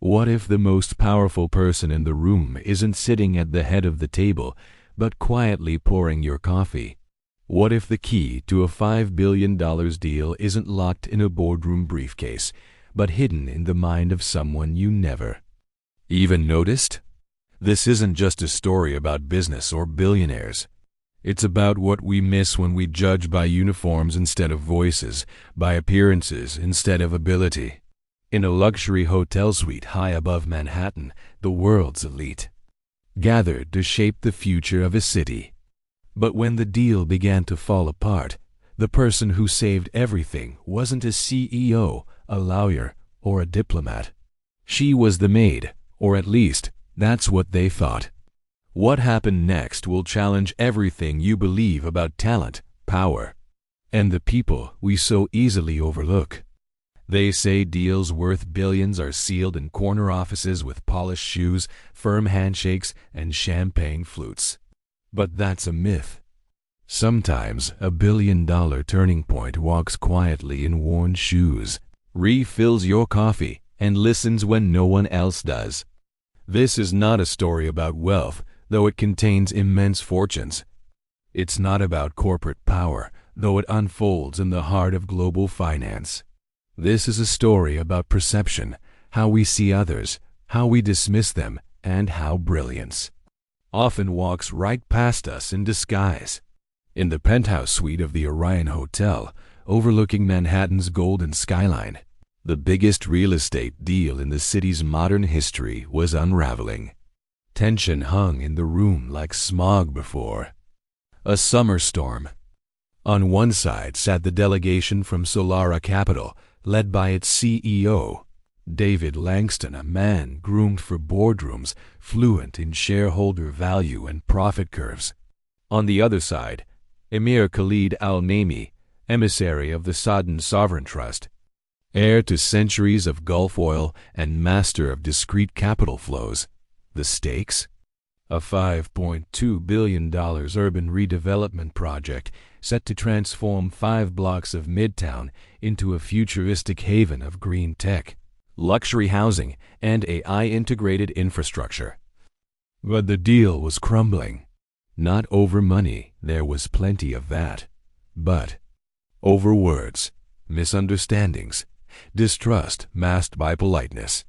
What if the most powerful person in the room isn't sitting at the head of the table, but quietly pouring your coffee? What if the key to a $5 billion deal isn't locked in a boardroom briefcase, but hidden in the mind of someone you never even noticed? This isn't just a story about business or billionaires. It's about what we miss when we judge by uniforms instead of voices, by appearances instead of ability. In a luxury hotel suite high above Manhattan, the world's elite gathered to shape the future of a city. But when the deal began to fall apart, the person who saved everything wasn't a CEO, a lawyer, or a diplomat. She was the maid, or at least, that's what they thought. What happened next will challenge everything you believe about talent, power, and the people we so easily overlook. They say deals worth billions are sealed in corner offices with polished shoes, firm handshakes, and champagne flutes. But that's a myth. Sometimes a billion-dollar turning point walks quietly in worn shoes, refills your coffee, and listens when no one else does. This is not a story about wealth, though it contains immense fortunes. It's not about corporate power, though it unfolds in the heart of global finance. This is a story about perception, how we see others, how we dismiss them, and how brilliance often walks right past us in disguise. In the penthouse suite of the Orion Hotel, overlooking Manhattan's golden skyline, the biggest real estate deal in the city's modern history was unraveling. Tension hung in the room like smog before a summer storm. On one side sat the delegation from Solara Capital, led by its CEO, David Langston, a man groomed for boardrooms, fluent in shareholder value and profit curves. On the other side, Emir Khalid Al-Naimi, emissary of the Saudi Sovereign Trust, heir to centuries of Gulf oil and master of discrete capital flows. The stakes? A $5.2 billion urban redevelopment project set to transform 5 blocks of Midtown into a futuristic haven of green tech, luxury housing, and AI-integrated infrastructure. But the deal was crumbling. Not over money, there was plenty of that, but over words, misunderstandings, distrust masked by politeness,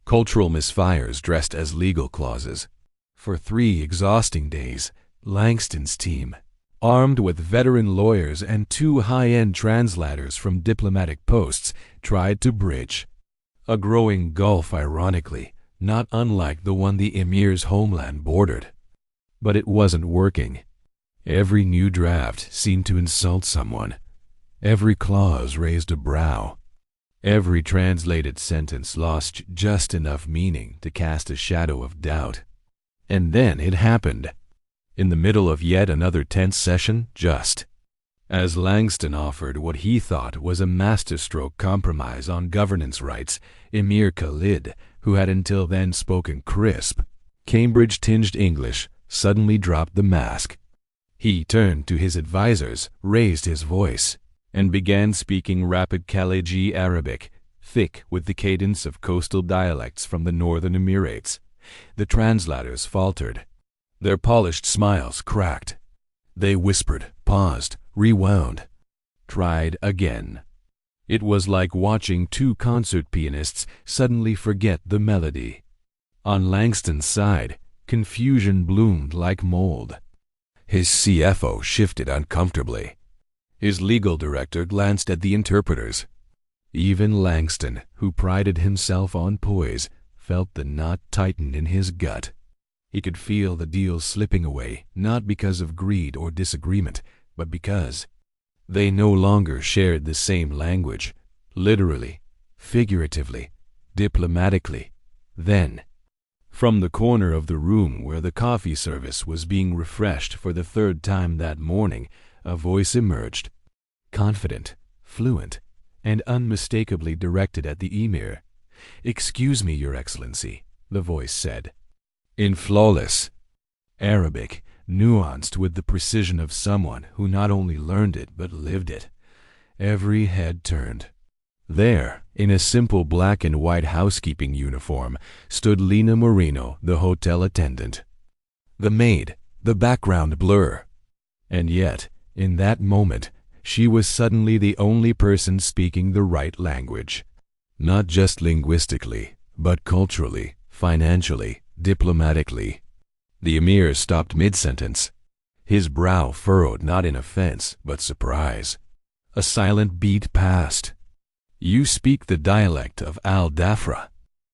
cultural misfires dressed as legal clauses. For 3 exhausting days, Langston's team, armed with veteran lawyers and 2 high-end translators from diplomatic posts, tried to bridge a growing gulf, ironically, not unlike the one the emir's homeland bordered. But it wasn't working. Every new draft seemed to insult someone. Every clause raised a brow. Every translated sentence lost just enough meaning to cast a shadow of doubt. And then it happened. In the middle of yet another tense session, just as Langston offered what he thought was a masterstroke compromise on governance rights, Emir Khalid, who had until then spoken crisp, Cambridge-tinged English, suddenly dropped the mask. He turned to his advisors, raised his voice, and began speaking rapid Khaliji Arabic, thick with the cadence of coastal dialects from the northern Emirates. The translators faltered. Their polished smiles cracked. They whispered, paused, rewound, tried again. It was like watching 2 concert pianists suddenly forget the melody. On Langston's side, confusion bloomed like mold. His CFO shifted uncomfortably. His legal director glanced at the interpreters. Even Langston, who prided himself on poise, felt the knot tighten in his gut. He could feel the deal slipping away, not because of greed or disagreement, but because they no longer shared the same language, literally, figuratively, diplomatically. Then, from the corner of the room where the coffee service was being refreshed for the 3rd time that morning, a voice emerged, confident, fluent, and unmistakably directed at the emir. "Excuse me, Your Excellency," the voice said, in flawless Arabic, nuanced with the precision of someone who not only learned it but lived it. Every head turned. There, In a simple black and white housekeeping uniform stood Lina Moreno, the hotel attendant. The maid, the background blur. And yet, in that moment, she was suddenly the only person speaking the right language. Not just linguistically, but culturally, financially, diplomatically. The emir stopped mid-sentence. His brow furrowed not in offense, but surprise. A silent beat passed. "You speak the dialect of Al-Dafra?"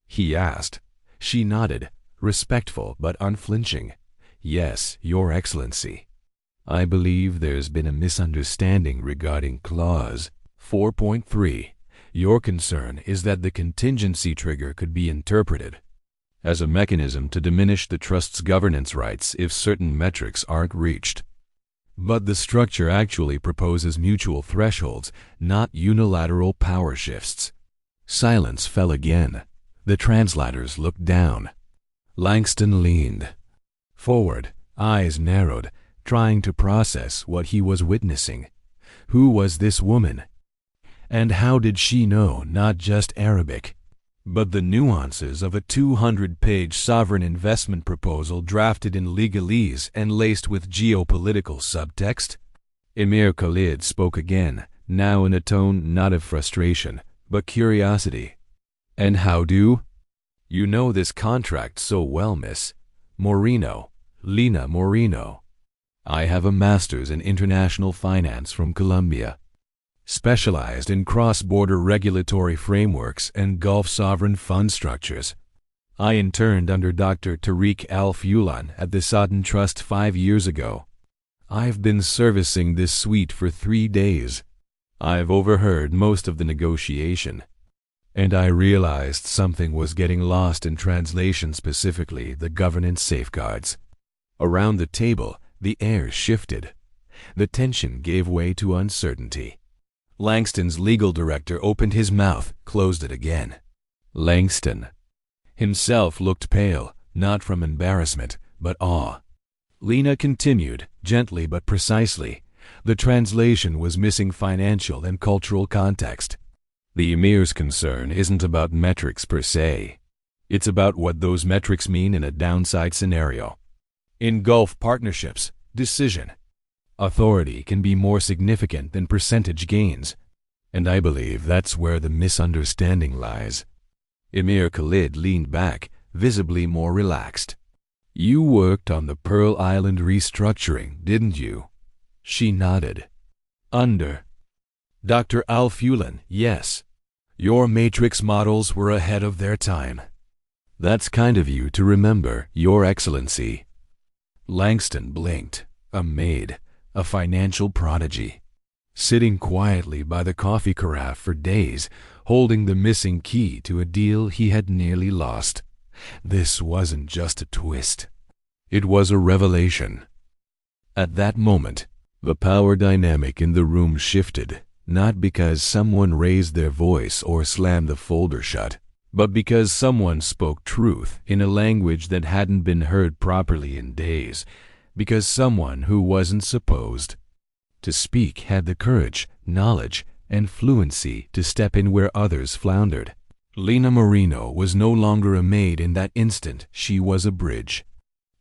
he asked. She nodded, respectful but unflinching. "Yes, Your Excellency." "I believe there's been a misunderstanding regarding clause 4.3. Your concern is that the contingency trigger could be interpreted as a mechanism to diminish the trust's governance rights if certain metrics aren't reached. But the structure actually proposes mutual thresholds, not unilateral power shifts." Silence fell again. The translators looked down. Langston leaned forward, eyes narrowed, trying to process what he was witnessing. Who was this woman? And how did she know not just Arabic, but the nuances of a 200-page sovereign investment proposal drafted in legalese and laced with geopolitical subtext? Emir Khalid spoke again, now in a tone not of frustration, but curiosity. "And how do? You know this contract so well, Miss Moreno, Lina Moreno." "I have a master's in international finance from Columbia, specialized in cross-border regulatory frameworks and Gulf sovereign fund structures. I interned under Dr. Tariq Al-Fulan at the Sutton Trust 5 years ago. I've been servicing this suite for 3 days. I've overheard most of the negotiation, and I realized something was getting lost in translation, specifically the governance safeguards." Around the table, the air shifted. The tension gave way to uncertainty. Langston's legal director opened his mouth, closed it again. Langston himself looked pale, not from embarrassment, but awe. Lina continued, gently but precisely. The translation was missing financial and cultural context. The emir's concern isn't about metrics per se. It's about what those metrics mean in a downside scenario. In Gulf partnerships, decision authority can be more significant than percentage gains, and I believe that's where the misunderstanding lies. Emir Khalid leaned back, visibly more relaxed. "You worked on the Pearl Island restructuring, didn't you?" She nodded. "Under Dr. Al-Fulan, yes. Your matrix models were ahead of their time." "That's kind of you to remember, Your Excellency." Langston blinked. A maid, a financial prodigy, sitting quietly by the coffee carafe for days, holding the missing key to a deal he had nearly lost. This wasn't just a twist. It was a revelation. At that moment, the power dynamic in the room shifted, not because someone raised their voice or slammed the folder shut, but because someone spoke truth in a language that hadn't been heard properly in days, because someone who wasn't supposed to speak had the courage, knowledge, and fluency to step in where others floundered. Lina Moreno was no longer a maid in that instant. She was a bridge.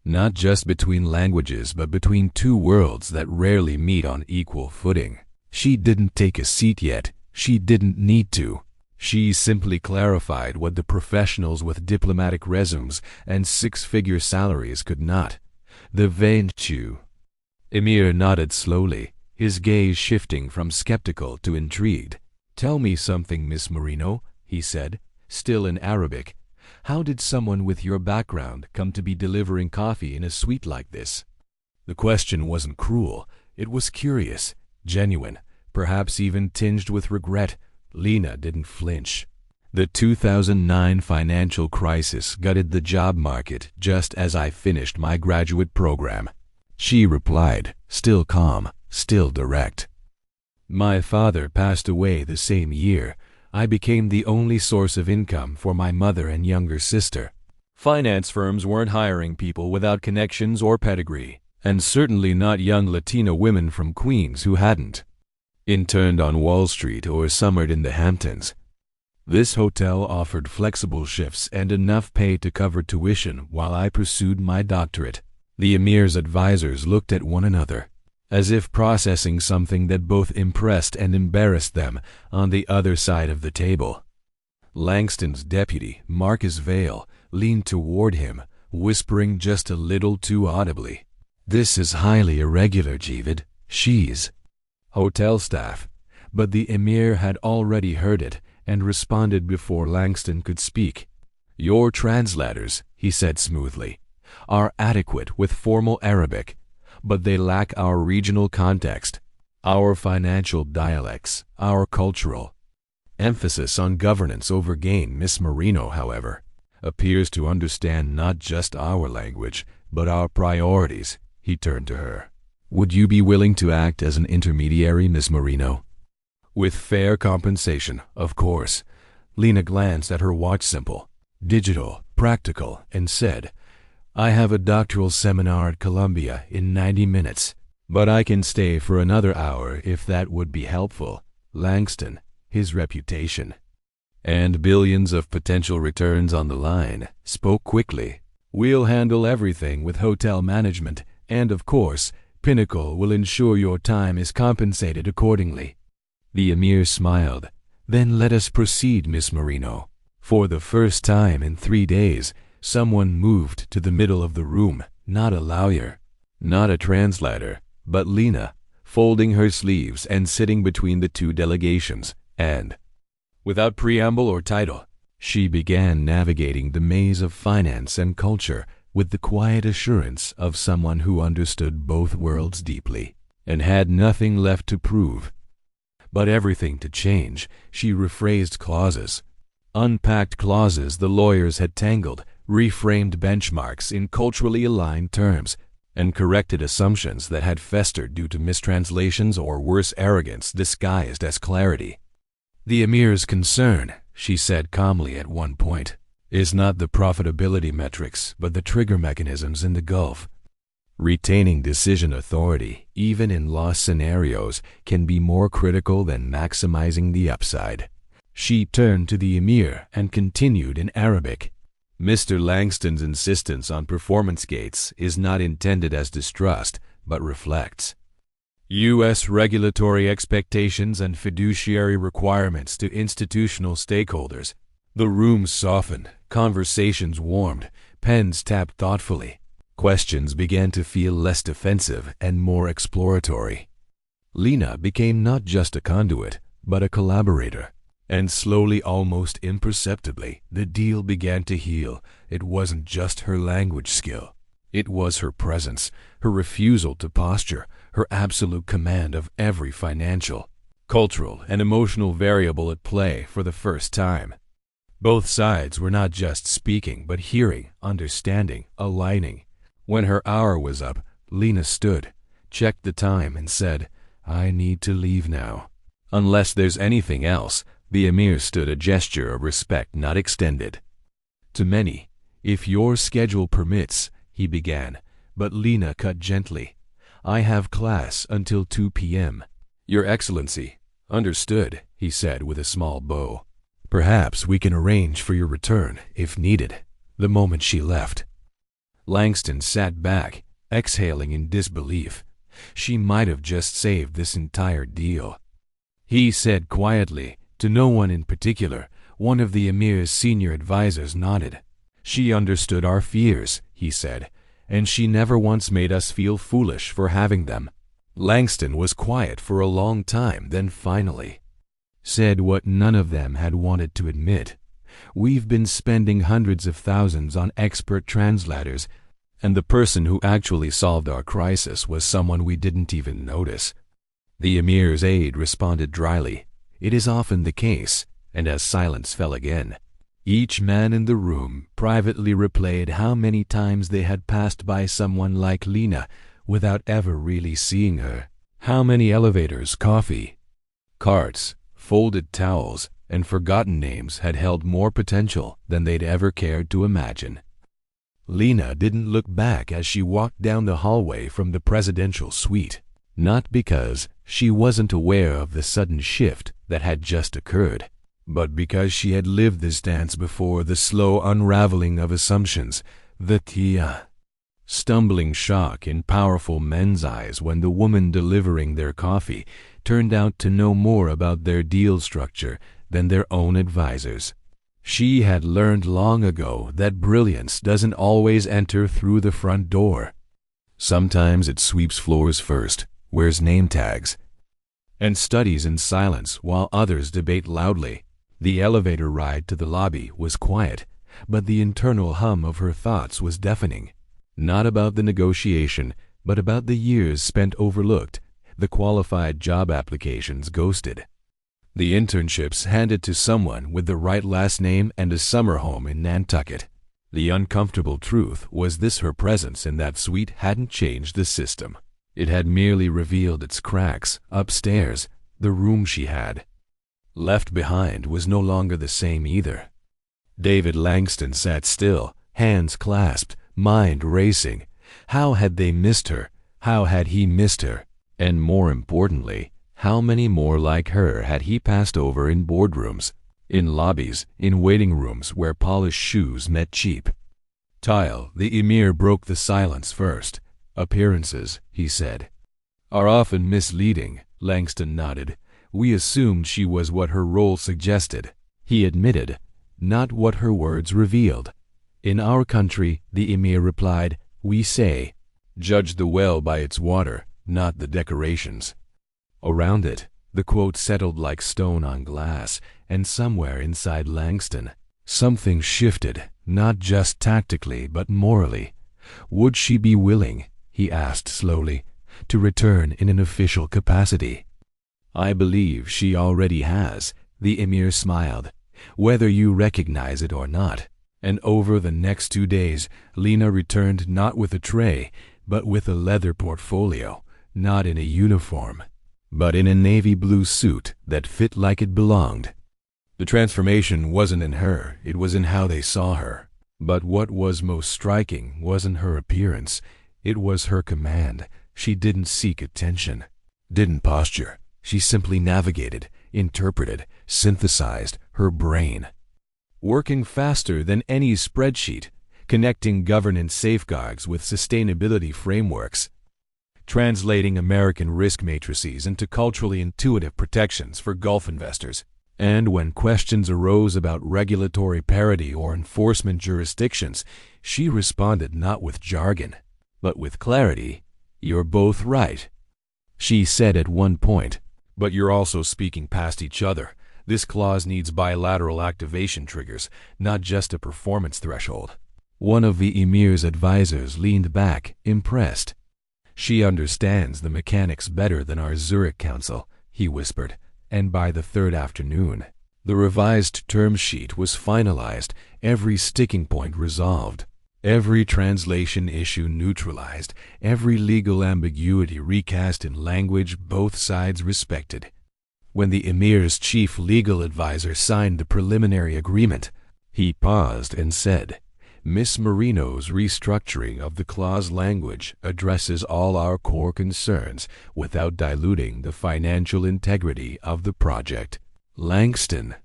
Not just between languages, but between two worlds that rarely meet on equal footing. She didn't take a seat yet. She didn't need to. She simply clarified what the professionals with diplomatic resumes and six-figure salaries could not. The virtue. Emir nodded slowly, his gaze shifting from skeptical to intrigued. "Tell me something, Miss Moreno," he said, still in Arabic. "How did someone with your background come to be delivering coffee in a suite like this?" The question wasn't cruel. It was curious, genuine, perhaps even tinged with regret. Lina didn't flinch. "The 2009 financial crisis gutted the job market just as I finished my graduate program," she replied, still calm, still direct. "My father passed away the same year. I became the only source of income for my mother and younger sister. Finance firms weren't hiring people without connections or pedigree, and certainly not young Latina women from Queens who hadn't interned on Wall Street or summered in the Hamptons. This hotel offered flexible shifts and enough pay to cover tuition while I pursued my doctorate. The emir's advisors looked at one another, as if processing something that both impressed and embarrassed them on the other side of the table. Langston's deputy, Marcus Vale, leaned toward him, whispering just a little too audibly, "This is highly irregular, Jeevad. She's hotel staff." But the emir had already heard it and responded before Langston could speak. "Your translators," he said smoothly, "are adequate with formal Arabic, but they lack our regional context, our financial dialects, our cultural emphasis on governance over gain. Miss Moreno, however, appears to understand not just our language, but our priorities." He turned to her. "Would you be willing to act as an intermediary, Miss Moreno?" "With fair compensation, of course." Lina glanced at her watch symbol, digital, practical, and said, "I have a doctoral seminar at Columbia in 90 minutes, but I can stay for another hour if that would be helpful." Langston, his reputation, and billions of potential returns on the line, spoke quickly. "We'll handle everything with hotel management, and of course, Pinnacle will ensure your time is compensated accordingly." The emir smiled. "Then let us proceed, Miss Moreno." For the first time in 3 days, someone moved to the middle of the room, not a lawyer, not a translator, but Lina, folding her sleeves and sitting between the two delegations, and, without preamble or title, she began navigating the maze of finance and culture with the quiet assurance of someone who understood both worlds deeply and had nothing left to prove, but everything to change. She rephrased clauses, unpacked clauses the lawyers had tangled, reframed benchmarks in culturally aligned terms, and corrected assumptions that had festered due to mistranslations or worse, arrogance disguised as clarity. "The emir's concern," she said calmly at one point, "is not the profitability metrics, but the trigger mechanisms in the Gulf. Retaining decision authority, even in loss scenarios, can be more critical than maximizing the upside." She turned to the emir and continued in Arabic. "Mr. Langston's insistence on performance gates is not intended as distrust, but reflects U.S. regulatory expectations and fiduciary requirements to institutional stakeholders." The room softened, conversations warmed, pens tapped thoughtfully. Questions began to feel less defensive and more exploratory. Lina became not just a conduit, but a collaborator. And slowly, almost imperceptibly, the deal began to heal. It wasn't just her language skill. It was her presence, her refusal to posture, her absolute command of every financial, cultural, and emotional variable at play for the first time. Both sides were not just speaking, but hearing, understanding, aligning. When her hour was up, Lina stood, checked the time, and said, "I need to leave now." Unless there's anything else, the emir stood, a gesture of respect not extended. "To many, if your schedule permits," he began, but Lina cut gently. "I have class until 2 p.m. "Your Excellency." "Understood," he said with a small bow. "Perhaps we can arrange for your return, if needed." The moment she left, Langston sat back, exhaling in disbelief. She might have just saved this entire deal. He said quietly, to no one in particular. One of the emir's senior advisors nodded. "She understood our fears," he said, "and she never once made us feel foolish for having them." Langston was quiet for a long time, then finally said what none of them had wanted to admit. "We've been spending hundreds of thousands on expert translators, and the person who actually solved our crisis was someone we didn't even notice." The emir's aide responded dryly, "It is often the case," and as silence fell again, each man in the room privately replayed how many times they had passed by someone like Lina without ever really seeing her. How many elevators, coffee carts, folded towels, and forgotten names had held more potential than they'd ever cared to imagine. Lina didn't look back as she walked down the hallway from the presidential suite, not because she wasn't aware of the sudden shift that had just occurred, but because she had lived this dance before, the slow unraveling of assumptions, the stumbling shock in powerful men's eyes when the woman delivering their coffee turned out to know more about their deal structure than their own advisors. She had learned long ago that brilliance doesn't always enter through the front door. Sometimes it sweeps floors first, wears name tags, and studies in silence while others debate loudly. The elevator ride to the lobby was quiet, but the internal hum of her thoughts was deafening. Not about the negotiation, but about the years spent overlooked, the qualified job applications ghosted, the internships handed to someone with the right last name and a summer home in Nantucket. The uncomfortable truth was this: her presence in that suite hadn't changed the system. It had merely revealed its cracks. Upstairs, the room she had left behind was no longer the same either. David Langston sat still, hands clasped, mind racing. How had they missed her? How had he missed her? And more importantly, how many more like her had he passed over in boardrooms, in lobbies, in waiting rooms where polished shoes met cheap tile? The emir broke the silence first. Appearances, he said, are often misleading. Langston nodded. We assumed she was what her role suggested, he admitted, not what her words revealed. In our country, the emir replied, we say, judge the well by its water, not the decorations around it. The quote settled like stone on glass, and somewhere inside Langston, something shifted, not just tactically but morally. Would she be willing, he asked slowly, to return in an official capacity? I believe she already has, the emir smiled, whether you recognize it or not. And over the next 2 days, Lina returned not with a tray, but with a leather portfolio, not in a uniform, but in a navy blue suit that fit like it belonged. The transformation wasn't in her, it was in how they saw her. But what was most striking wasn't her appearance, it was her command. She didn't seek attention, didn't posture. She simply navigated, interpreted, synthesized her brain, working faster than any spreadsheet, connecting governance safeguards with sustainability frameworks, translating American risk matrices into culturally intuitive protections for Gulf investors. And when questions arose about regulatory parity or enforcement jurisdictions, she responded not with jargon, but with clarity. You're both right, she said at one point, but you're also speaking past each other. This clause needs bilateral activation triggers, not just a performance threshold. One of the emir's advisors leaned back, impressed. She understands the mechanics better than our Zurich counsel, he whispered, and by the third afternoon, the revised term sheet was finalized, every sticking point resolved, every translation issue neutralized, every legal ambiguity recast in language both sides respected. When the emir's chief legal advisor signed the preliminary agreement, he paused and said, Miss Moreno's restructuring of the clause language addresses all our core concerns without diluting the financial integrity of the project. Langston,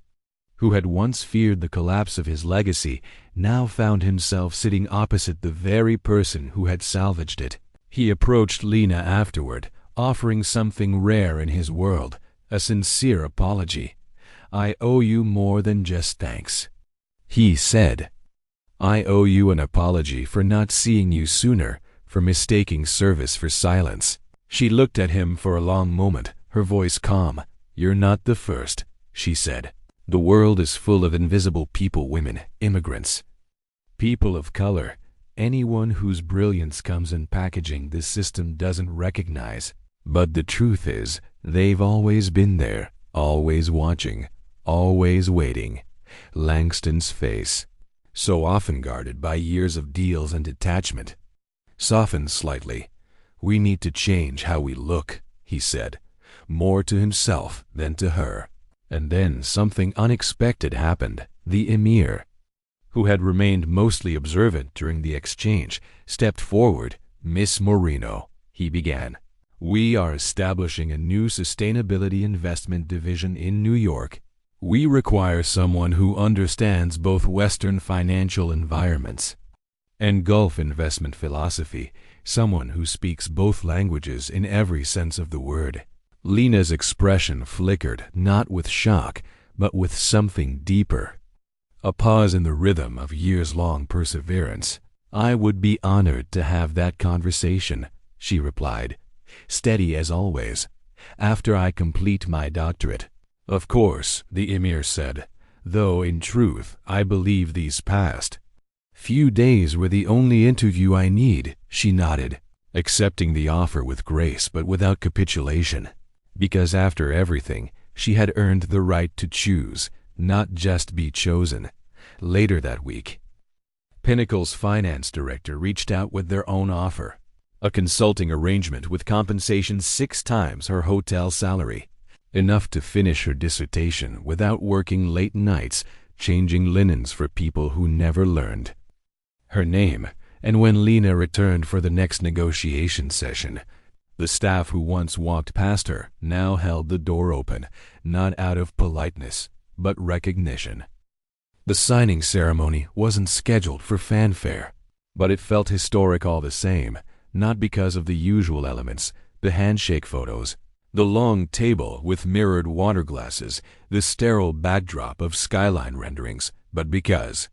who had once feared the collapse of his legacy, now found himself sitting opposite the very person who had salvaged it. He approached Lina afterward, offering something rare in his world, a sincere apology. I owe you more than just thanks, he said. I owe you an apology for not seeing you sooner, for mistaking service for silence. She looked at him for a long moment, her voice calm. You're not the first, she said. The world is full of invisible people, women, immigrants, people of color, anyone whose brilliance comes in packaging this system doesn't recognize. But the truth is, they've always been there, always watching, always waiting. Langston's face, so often guarded by years of deals and detachment, softened slightly. We need to change how we look, he said, more to himself than to her. And then something unexpected happened. The emir, who had remained mostly observant during the exchange, stepped forward. Miss Moreno, he began, we are establishing a new sustainability investment division in New York. We require someone who understands both Western financial environments and Gulf investment philosophy, someone who speaks both languages in every sense of the word. Lina's expression flickered, not with shock, but with something deeper. A pause in the rhythm of years-long perseverance. I would be honored to have that conversation, she replied, steady as always, after I complete my doctorate. Of course, the emir said, though in truth I believe these past few days were the only interview I need, she nodded, accepting the offer with grace but without capitulation, because after everything, she had earned the right to choose, not just be chosen. Later that week, Pinnacle's finance director reached out with their own offer, a consulting arrangement with compensation 6 times her hotel salary, enough to finish her dissertation without working late nights changing linens for people who never learned her name. And when Lina returned for the next negotiation session, the staff who once walked past her now held the door open, not out of politeness, but recognition. The signing ceremony wasn't scheduled for fanfare, but it felt historic all the same, not because of the usual elements, the handshake photos, the long table with mirrored water glasses, the sterile backdrop of skyline renderings, but because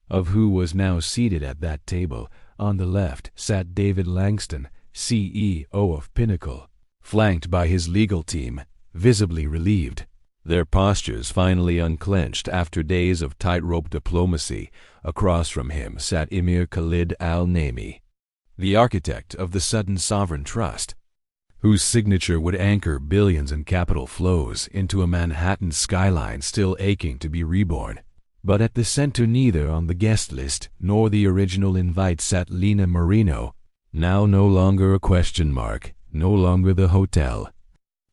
of who was now seated at that table. On the left sat David Langston, CEO of Pinnacle, flanked by his legal team, visibly relieved. Their postures finally unclenched after days of tightrope diplomacy. Across from him sat Emir Khalid Al-Naimi, the architect of the sudden sovereign trust, whose signature would anchor billions in capital flows into a Manhattan skyline still aching to be reborn. But at the center, neither on the guest list nor the original invite, sat Lina Moreno, now no longer a question mark, no longer the hotel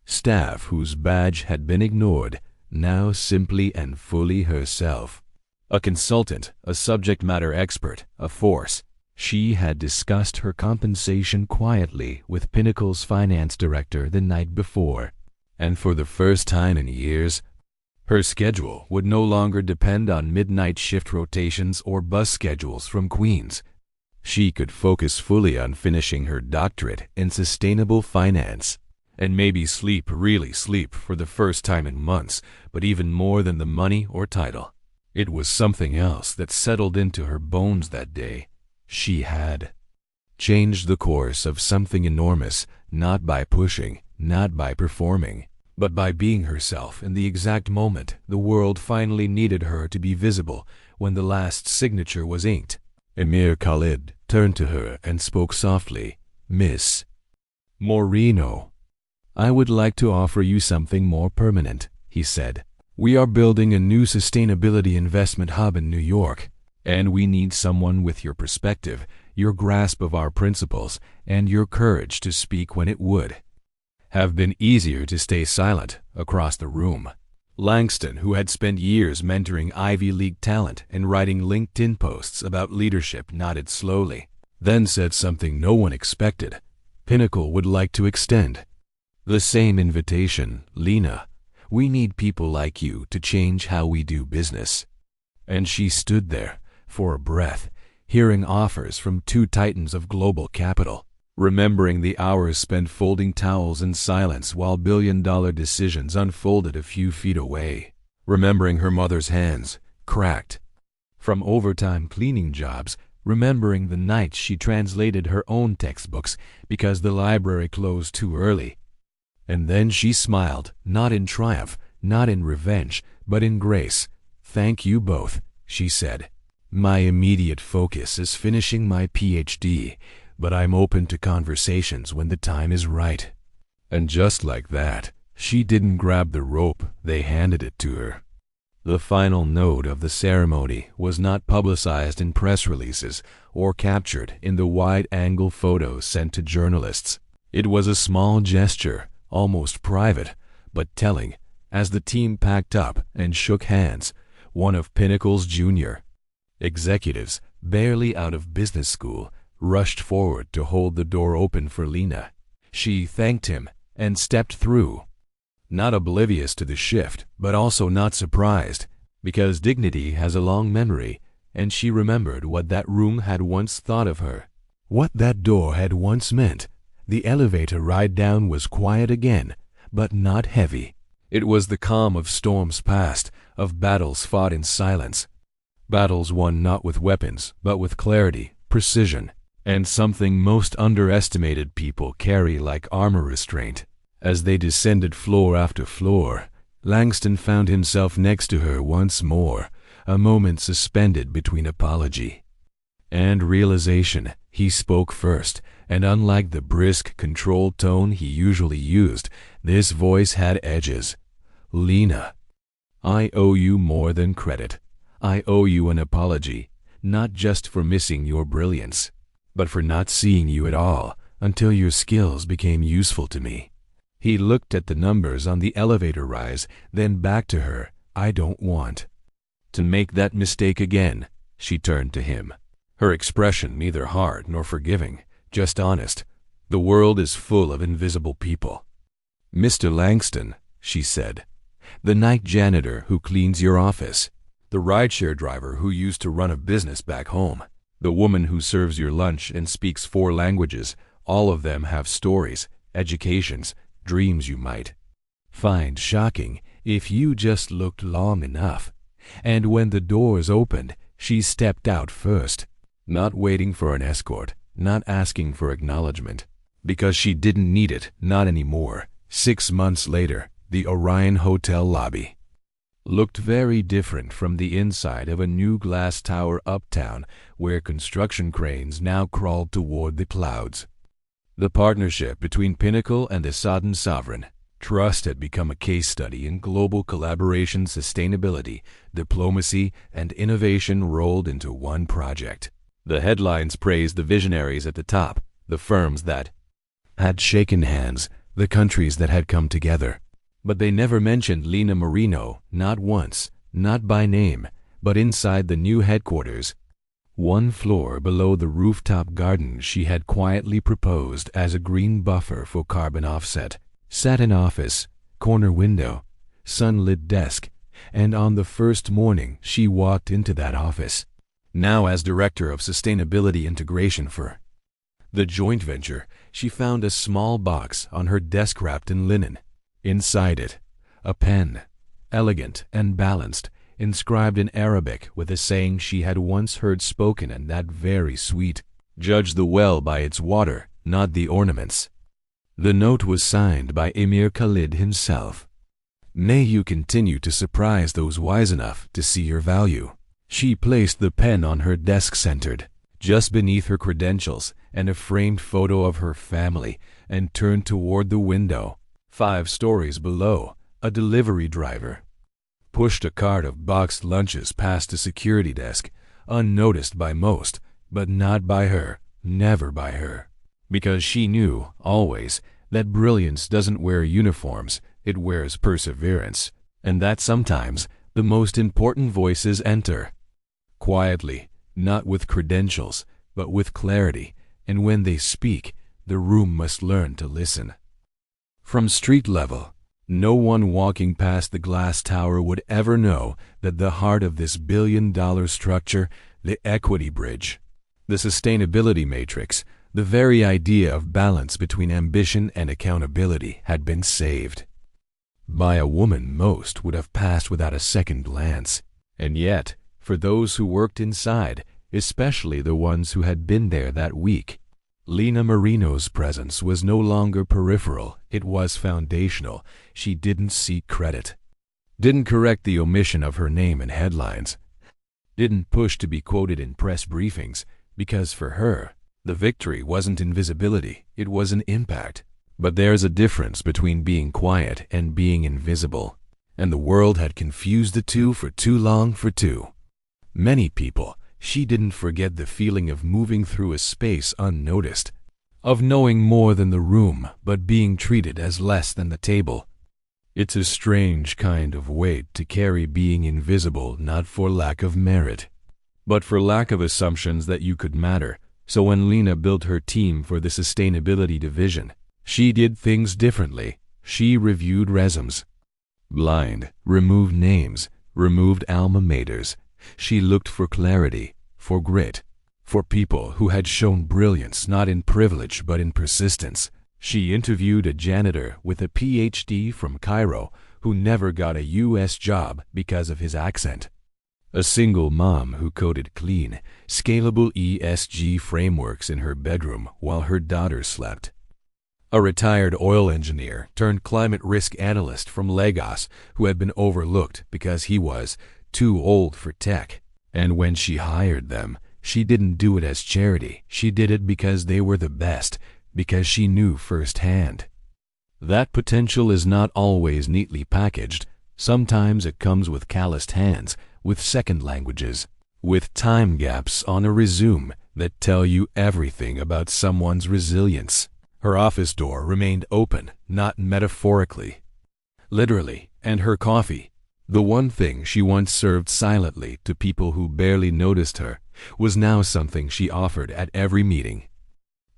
staff whose badge had been ignored, now simply and fully herself. A consultant, a subject matter expert, a force. She had discussed her compensation quietly with Pinnacle's finance director the night before, and for the first time in years, her schedule would no longer depend on midnight shift rotations or bus schedules from Queens. She could focus fully on finishing her doctorate in sustainable finance, and maybe really sleep for the first time in months. But even more than the money or title, it was something else that settled into her bones that day. She had changed the course of something enormous, not by pushing, not by performing, but by being herself in the exact moment the world finally needed her to be visible. When the last signature was inked, Emir Khalid turned to her and spoke softly. "Miss Moreno, I would like to offer you something more permanent," he said. "We are building a new sustainability investment hub in New York, and we need someone with your perspective, your grasp of our principles, and your courage to speak when it would have been easier to stay silent." Across the room, Langston, who had spent years mentoring Ivy League talent and writing LinkedIn posts about leadership, nodded slowly, then said something no one expected. "Pinnacle would like to extend the same invitation, Lina. We need people like you to change how we do business." And she stood there, for a breath, hearing offers from 2 titans of global capital, remembering the hours spent folding towels in silence while billion-dollar decisions unfolded a few feet away, remembering her mother's hands, cracked from overtime cleaning jobs, remembering the nights she translated her own textbooks because the library closed too early. And then she smiled, not in triumph, not in revenge, but in grace. "Thank you both," she said. "My immediate focus is finishing my PhD, but I'm open to conversations when the time is right." And just like that, she didn't grab the rope, they handed it to her. The final note of the ceremony was not publicized in press releases or captured in the wide-angle photos sent to journalists. It was a small gesture, almost private, but telling. As the team packed up and shook hands, one of Pinnacle's junior executives, barely out of business school, rushed forward to hold the door open for Lina. She thanked him and stepped through. not oblivious to the shift, but also not surprised, because dignity has a long memory, and she remembered what that room had once thought of her, what that door had once meant. The elevator ride down was quiet again, but not heavy. It was the calm of storms past, of battles fought in silence. Battles won not with weapons, but with clarity, precision, and something most underestimated people carry like armor restraint. As they descended floor after floor, Langston found himself next to her once more, a moment suspended between apology and realization. He spoke first, and unlike the brisk, controlled tone he usually used, this voice had edges. "Lina, I owe you more than credit. I owe you an apology, not just for missing your brilliance, but for not seeing you at all until your skills became useful to me." He looked at the numbers on the elevator rise, then back to her. "I don't want to make that mistake again." She turned to him, her expression neither hard nor forgiving, just honest. "The world is full of invisible people. Mr. Langston," she said, "the night janitor who cleans your office, the rideshare driver who used to run a business back home, the woman who serves your lunch and speaks 4 languages, all of them have stories, educations, dreams you might find shocking if you just looked long enough." And when the doors opened, she stepped out first, not waiting for an escort, not asking for acknowledgement, because she didn't need it, not anymore. 6 months later, the Orion Hotel lobby looked very different from the inside of a new glass tower uptown where construction cranes now crawled toward the clouds. The partnership between Pinnacle and the Sodden Sovereign Trust had become a case study in global collaboration, sustainability, diplomacy, and innovation rolled into one project. The headlines praised the visionaries at the top, the firms that had shaken hands, the countries that had come together. But they never mentioned Lina Moreno, not once, not by name, but inside the new headquarters, 1 floor below the rooftop garden she had quietly proposed as a green buffer for carbon offset, sat an office, corner window, sunlit desk, and on the first morning she walked into that office, now as Director of Sustainability Integration for the joint venture, she found a small box on her desk wrapped in linen. Inside it, a pen, elegant and balanced, inscribed in Arabic with a saying she had once heard spoken and that very sweet, "Judge the well by its water, not the ornaments." The note was signed by Emir Khalid himself. "May you continue to surprise those wise enough to see your value." She placed the pen on her desk centered, just beneath her credentials and a framed photo of her family, and turned toward the window. 5 stories below, a delivery driver pushed a cart of boxed lunches past a security desk, unnoticed by most, but not by her, never by her. Because she knew, always, that brilliance doesn't wear uniforms, it wears perseverance, and that sometimes the most important voices enter quietly, not with credentials, but with clarity, and when they speak, the room must learn to listen. From street level, no one walking past the glass tower would ever know that the heart of this billion-dollar structure, the equity bridge, the sustainability matrix, the very idea of balance between ambition and accountability had been saved by a woman most would have passed without a second glance. And yet, for those who worked inside, especially the ones who had been there that week, Lina Moreno's presence was no longer peripheral, it was foundational. She didn't seek credit, didn't correct the omission of her name in headlines, didn't push to be quoted in press briefings, because for her, the victory wasn't invisibility, it was an impact. But there's a difference between being quiet and being invisible, and the world had confused the two for too long for too many people. She didn't forget the feeling of moving through a space unnoticed, of knowing more than the room but being treated as less than the table. It's a strange kind of weight to carry, being invisible, not for lack of merit, but for lack of assumptions that you could matter. So when Lina built her team for the sustainability division, she did things differently. She reviewed resumes. Blind, removed names, removed alma maters. She looked for clarity, for grit, for people who had shown brilliance not in privilege but in persistence. She interviewed a janitor with a PhD from Cairo who never got a US job because of his accent. A single mom who coded clean, scalable ESG frameworks in her bedroom while her daughter slept. A retired oil engineer turned climate risk analyst from Lagos who had been overlooked because he was too old for tech. And when she hired them, she didn't do it as charity. She did it because they were the best, because she knew firsthand. That potential is not always neatly packaged. Sometimes it comes with calloused hands, with second languages, with time gaps on a resume that tell you everything about someone's resilience. Her office door remained open, not metaphorically, literally, and her coffee, the one thing she once served silently to people who barely noticed her, was now something she offered at every meeting.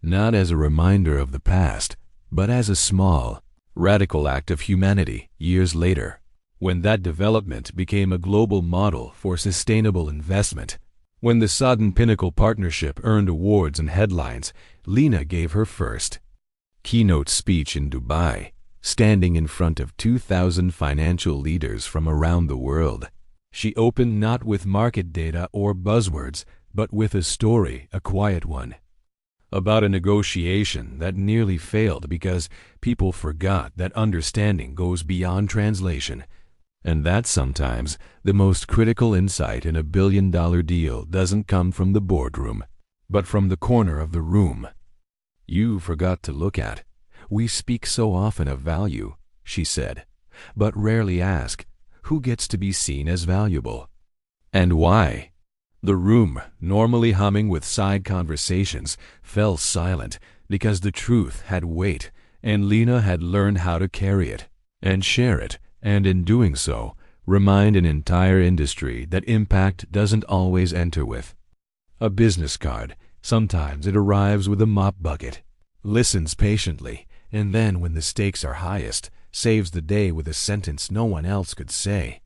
Not as a reminder of the past, but as a small, radical act of humanity years later, when that development became a global model for sustainable investment. When the Sodden Pinnacle Partnership earned awards and headlines, Lina gave her first keynote speech in Dubai, standing in front of 2,000 financial leaders from around the world. She opened not with market data or buzzwords, but with a story, a quiet one, about a negotiation that nearly failed because people forgot that understanding goes beyond translation, and that sometimes the most critical insight in a billion-dollar deal doesn't come from the boardroom, but from the corner of the room you forgot to look at. We speak so often of value, she said, but rarely ask, who gets to be seen as valuable? And why? The room, normally humming with side conversations, fell silent because the truth had weight, and Lina had learned how to carry it and share it, and in doing so, remind an entire industry that impact doesn't always enter with a business card. Sometimes it arrives with a mop bucket, listens patiently, and then when the stakes are highest, saves the day with a sentence no one else could say,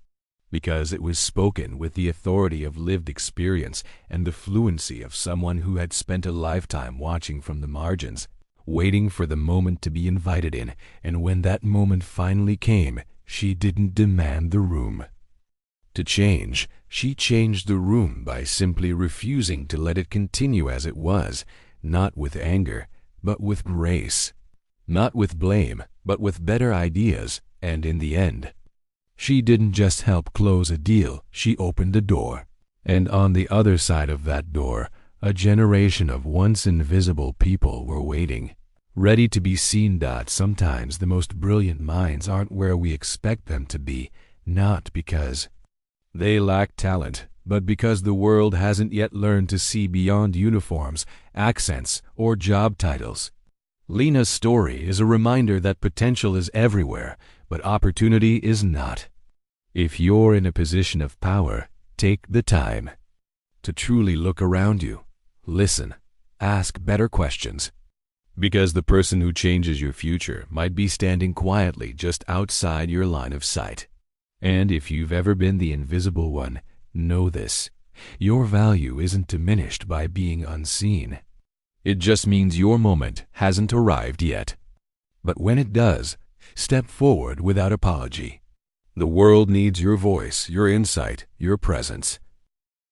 because it was spoken with the authority of lived experience and the fluency of someone who had spent a lifetime watching from the margins, waiting for the moment to be invited in, and when that moment finally came, she didn't demand the room to change. She changed the room by simply refusing to let it continue as it was, not with anger, but with grace, not with blame, but with better ideas, and in the end, she didn't just help close a deal, she opened a door. And on the other side of that door, a generation of once invisible people were waiting, ready to be seen. Sometimes the most brilliant minds aren't where we expect them to be, not because they lack talent, but because the world hasn't yet learned to see beyond uniforms, accents, or job titles. Lina's story is a reminder that potential is everywhere, but opportunity is not. If you're in a position of power, take the time to truly look around you, listen, ask better questions, because the person who changes your future might be standing quietly just outside your line of sight. And if you've ever been the invisible one, know this: your value isn't diminished by being unseen. It just means your moment hasn't arrived yet. But when it does, step forward without apology. The world needs your voice, your insight, your presence.